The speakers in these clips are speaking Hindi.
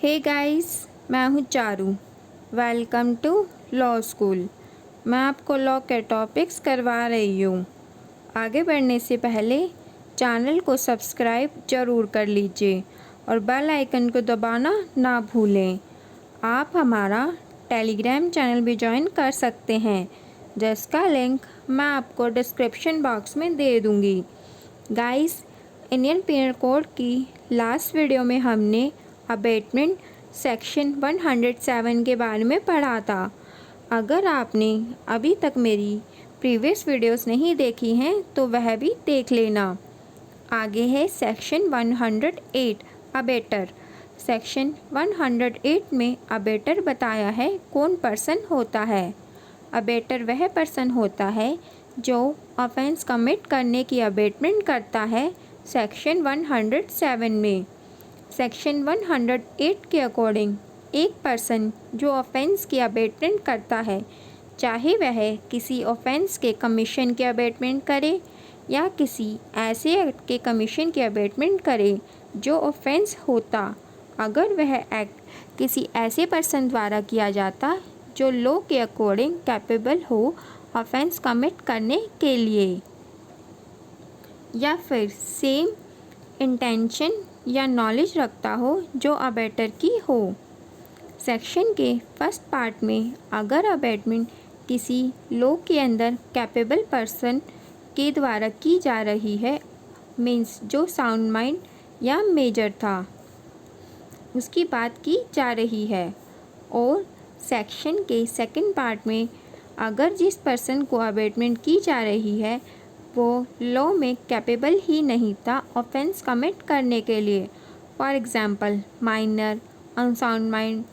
हे गाइस, मैं हूँ Charu. Welcome to law school. मैं आपको लॉ के टॉपिक्स करवा रही हूँ। आगे बढ़ने से पहले चैनल को सब्सक्राइब ज़रूर कर लीजिए और बेल आइकन को दबाना ना भूलें। आप हमारा टेलीग्राम चैनल भी ज्वाइन कर सकते हैं, जिसका लिंक मैं आपको डिस्क्रिप्शन बॉक्स में दे दूँगी। गाइस, इंडियन पीनल कोड की लास्ट वीडियो में हमने अबेटमेंट सेक्शन 107 के बारे में पढ़ा था। अगर आपने अभी तक मेरी प्रीवियस वीडियोस नहीं देखी हैं तो वह भी देख लेना। आगे है सेक्शन 108 अबेटर। सेक्शन 108 में अबेटर बताया है कौन पर्सन होता है। अबेटर वह पर्सन होता है जो ऑफेंस कमिट करने की अबेटमेंट करता है। सेक्शन 107 में सेक्शन 108 के अकॉर्डिंग एक पर्सन जो ऑफेंस की अबेटमेंट करता है, चाहे वह किसी ऑफेंस के कमीशन की अबेटमेंट करे या किसी ऐसे एक्ट के कमीशन की अबेटमेंट करे जो ऑफेंस होता, अगर वह एक्ट किसी ऐसे पर्सन द्वारा किया जाता जो लॉ के अकॉर्डिंग कैपेबल हो ऑफेंस कमिट करने के लिए, या फिर सेम इंटेंशन या नॉलेज रखता हो जो अबेटर की हो। सेक्शन के फर्स्ट पार्ट में अगर अबेटमेंट किसी लॉ के अंदर कैपेबल पर्सन के द्वारा की जा रही है, मीन्स जो साउंड माइंड या मेजर था, उसकी बात की जा रही है। और सेक्शन के सेकंड पार्ट में अगर जिस पर्सन को अबेटमेंट की जा रही है वो लॉ में कैपेबल ही नहीं था ऑफेंस कमिट करने के लिए, for example minor, unsound mind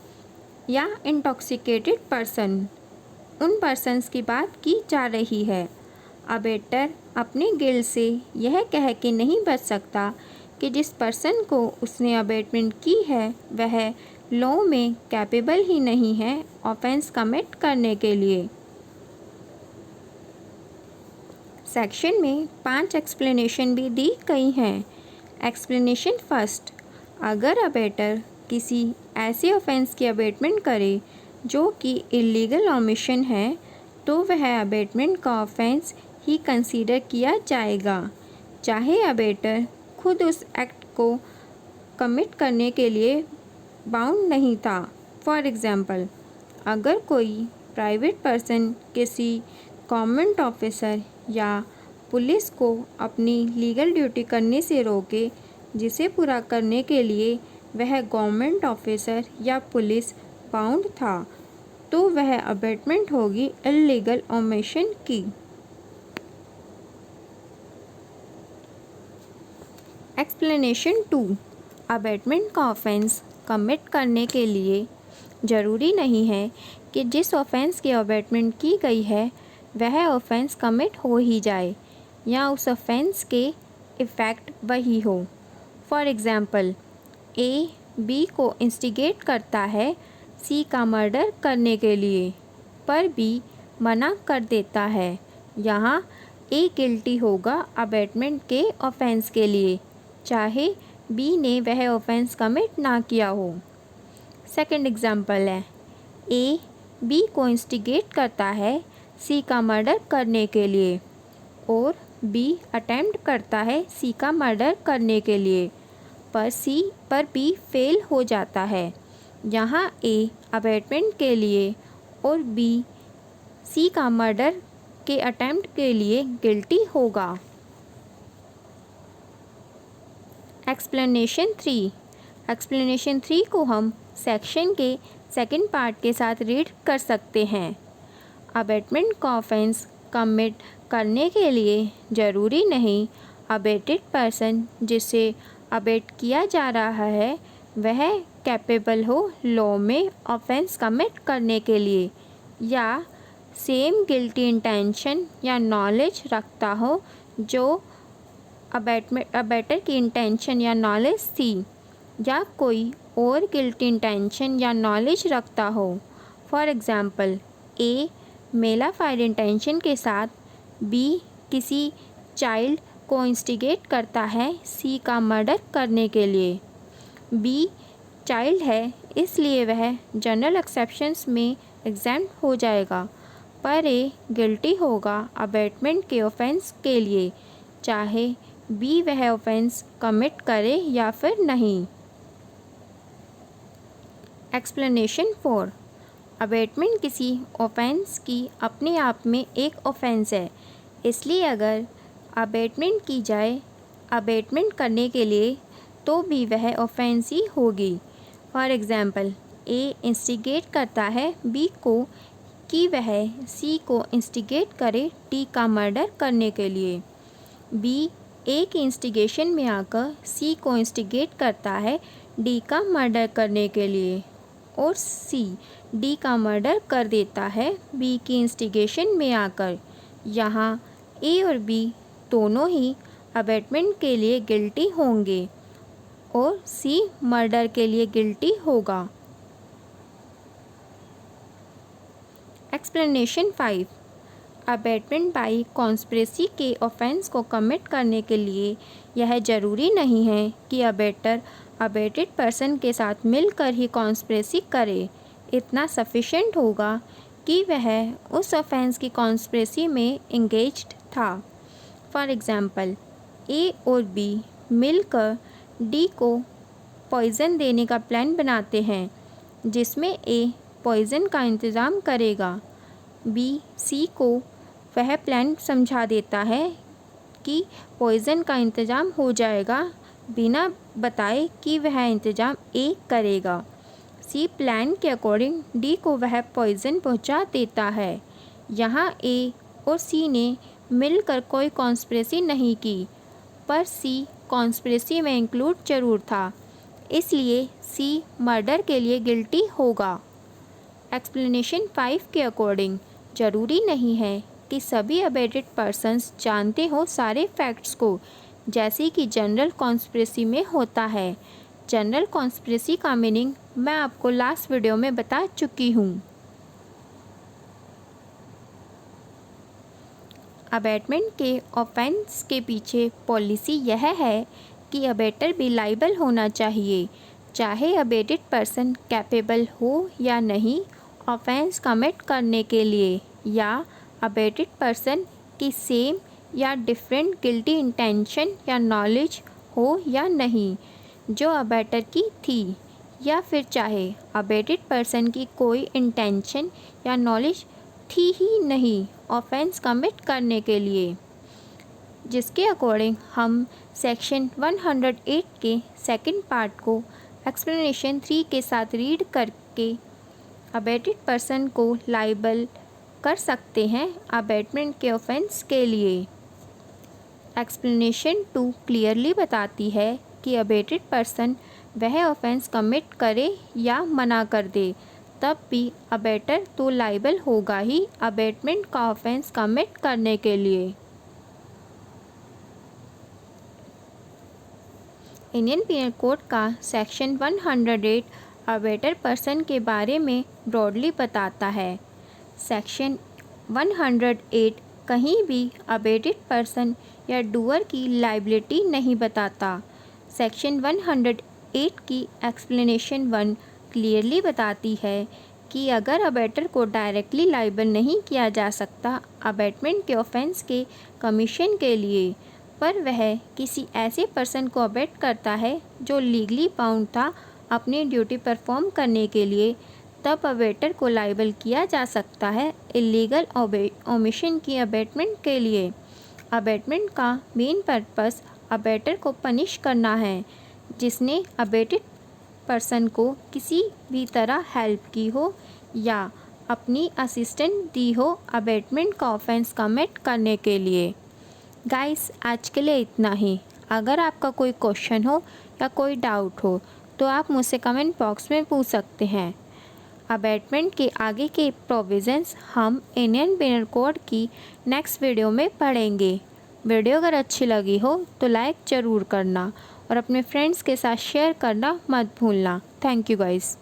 या इंटॉक्सिकेटेड पर्सन, उन पर्सन्स की बात की जा रही है। अबेटर अपने गिल्ड से यह कह के नहीं बच सकता कि जिस पर्सन को उसने अबेटमेंट की है वह लॉ में कैपेबल ही नहीं है ऑफेंस कमिट करने के लिए। सेक्शन में 5 एक्सप्लेनेशन भी दी गई हैं। एक्सप्लेनेशन फर्स्ट, अगर अबेटर किसी ऐसे ऑफेंस की अबेटमेंट करे जो कि इलीगल ओमिशन है तो वह अबेटमेंट का ऑफेंस ही कंसीडर किया जाएगा, चाहे अबेटर खुद उस एक्ट को कमिट करने के लिए बाउंड नहीं था। फॉर एग्ज़ाम्पल, अगर कोई प्राइवेट पर्सन किसी गवर्नमेंट ऑफिसर या पुलिस को अपनी लीगल ड्यूटी करने से रोके, जिसे पूरा करने के लिए वह गवर्नमेंट ऑफिसर या पुलिस बाउंड था, तो वह अबेटमेंट होगी इल्लीगल ओमिशन की। एक्सप्लेनेशन 2, अबेटमेंट का ऑफेंस कमिट करने के लिए ज़रूरी नहीं है कि जिस ऑफेंस की अबेटमेंट की गई है वह ऑफेंस कमिट हो ही जाए या उस ऑफेंस के इफ़ेक्ट वही हो। फॉर एग्ज़ाम्पल, ए बी को इंस्टिगेट करता है सी का मर्डर करने के लिए, पर बी मना कर देता है। यहाँ ए गिल्टी होगा अबेटमेंट के ऑफेंस के लिए, चाहे बी ने वह ऑफेंस कमिट ना किया हो। सेकंड एग्जांपल है, ए बी को इंस्टिगेट करता है सी का मर्डर करने के लिए और बी अटेम्प्ट करता है सी का मर्डर करने के लिए, पर बी फेल हो जाता है। यहाँ ए अबेटमेंट के लिए और बी सी का मर्डर के अटेम्प्ट के लिए गिल्टी होगा। एक्सप्लेनेशन 3 को हम सेक्शन के सेकंड पार्ट के साथ रीड कर सकते हैं। अबेटमेंट का ऑफेंस कमिट करने के लिए ज़रूरी नहीं अबेटेड पर्सन जिसे अबेट किया जा रहा है वह कैपेबल हो लॉ में ऑफेंस कमिट करने के लिए या सेम गिल्टी इंटेंशन या नॉलेज रखता हो जो अबेटर की इंटेंशन या नॉलेज थी, या कोई और गिल्टी इंटेंशन या नॉलेज रखता हो। For example, A mala fide intention के साथ बी किसी चाइल्ड को इंस्टिगेट करता है सी का मर्डर करने के लिए। बी चाइल्ड है इसलिए वह जनरल एक्सेप्शंस में एग्जाम्प्ट हो जाएगा, पर ए गिल्टी होगा अबेटमेंट के ऑफेंस के लिए, चाहे बी वह ऑफेंस कमिट करे या फिर नहीं। एक्सप्लेनेशन 4। अबेटमेंट किसी ऑफेंस की अपने आप में एक ऑफेंस है, इसलिए अगर अबेटमेंट की जाए अबेटमेंट करने के लिए तो भी वह ऑफेंस ही होगी। फॉर एग्ज़ाम्पल, ए इंस्टिगेट करता है बी को कि वह सी को इंस्टिगेट करे डी का मर्डर करने के लिए। बी ए की इंस्टिगेशन में आकर सी को इंस्टिगेट करता है डी का मर्डर करने के लिए, और सी डी का मर्डर कर देता है बी की इंस्टिगेशन में आकर। यहाँ ए और बी दोनों ही अबेटमेंट के लिए गिल्टी होंगे और सी मर्डर के लिए गिल्टी होगा। एक्सप्लेनेशन 5। अबेटमेंट बाई कॉन्स्पिरेसी के ऑफेंस को कमिट करने के लिए यह ज़रूरी नहीं है कि अबेटर अबेटेड पर्सन के साथ मिलकर ही कॉन्स्पिरेसी करे। इतना सफिशेंट होगा कि वह उस ऑफेंस की कॉन्स्पिरेसी में इंगेज्ड था। फॉर एग्ज़ाम्पल, ए और बी मिलकर डी को पॉइज़न देने का प्लान बनाते हैं, जिसमें ए पॉइज़न का इंतज़ाम करेगा। बी सी को वह प्लान समझा देता है कि पॉइज़न का इंतज़ाम हो जाएगा, बिना बताए कि वह इंतज़ाम ए करेगा। सी प्लान के अकॉर्डिंग डी को वह पॉइज़न पहुंचा देता है। यहाँ ए और सी ने मिलकर कोई कॉन्स्पिरेसी नहीं की, पर सी कॉन्स्पिरेसी में इंक्लूड जरूर था, इसलिए सी मर्डर के लिए गिल्टी होगा। एक्सप्लेनेशन 5 के अकॉर्डिंग ज़रूरी नहीं है कि सभी अबेटेड पर्सन्स जानते हो सारे फैक्ट्स को, जैसे कि जनरल कॉन्स्पिरेसी में होता है। जनरल कॉन्स्पिरेसी का मीनिंग मैं आपको लास्ट वीडियो में बता चुकी हूँ। अबेटमेंट के ऑफेंस के पीछे पॉलिसी यह है कि अबेटर भी लाइबल होना चाहिए, चाहे अबेटेड पर्सन कैपेबल हो या नहीं ऑफेंस कमिट करने के लिए, या अबेटेड पर्सन की सेम या डिफरेंट गिल्टी इंटेंशन या नॉलेज हो या नहीं जो अबेटर की थी, या फिर चाहे अबेटेड पर्सन की कोई इंटेंशन या नॉलेज थी ही नहीं ऑफेंस कमिट करने के लिए। जिसके अकॉर्डिंग हम सेक्शन 108 के सेकंड पार्ट को एक्सप्लेनेशन 3 के साथ रीड करके अबेटेड पर्सन को लाइबल कर सकते हैं अबेटमेंट के ऑफेंस के लिए। एक्सप्लेनेशन 2 क्लियरली बताती है कि अबेटेड पर्सन वह ऑफेंस कमिट करे या मना कर दे, तब भी अबेटर तो लाइबल होगा ही अबेटमेंट का ऑफेंस कमिट करने के लिए। इंडियन पीनल कोड का सेक्शन 108 अबेटर पर्सन के बारे में ब्रॉडली बताता है। सेक्शन 108 कहीं भी अबेटेड पर्सन या डूअर की लाइबिलिटी नहीं बताता। सेक्शन 108 की एक्सप्लेनेशन 1 क्लियरली बताती है कि अगर अबेटर को डायरेक्टली लाइबल नहीं किया जा सकता अबेटमेंट के ऑफेंस के कमीशन के लिए, पर वह किसी ऐसे पर्सन को अबेट करता है जो लीगली बाउंड था अपनी ड्यूटी परफॉर्म करने के लिए, तब अबेटर को लाइबल किया जा सकता है इलीगल ओमिशन की अबेटमेंट के लिए। अबेटमेंट का मेन पर्पस अबेटर को पनिश करना है जिसने अबेटेड पर्सन को किसी भी तरह हेल्प की हो या अपनी असिस्टेंट दी हो अबेटमेंट का ऑफेंस कमिट करने के लिए। गाइस, आज के लिए इतना ही। अगर आपका कोई क्वेश्चन हो या कोई डाउट हो तो आप मुझसे कमेंट बॉक्स में पूछ सकते हैं। अबेटमेंट के आगे के प्रोविज़न्स हम इंडियन पीनल कोड की नेक्स्ट वीडियो में पढ़ेंगे। वीडियो अगर अच्छी लगी हो तो लाइक ज़रूर करना और अपने फ्रेंड्स के साथ शेयर करना मत भूलना। Thank you guys.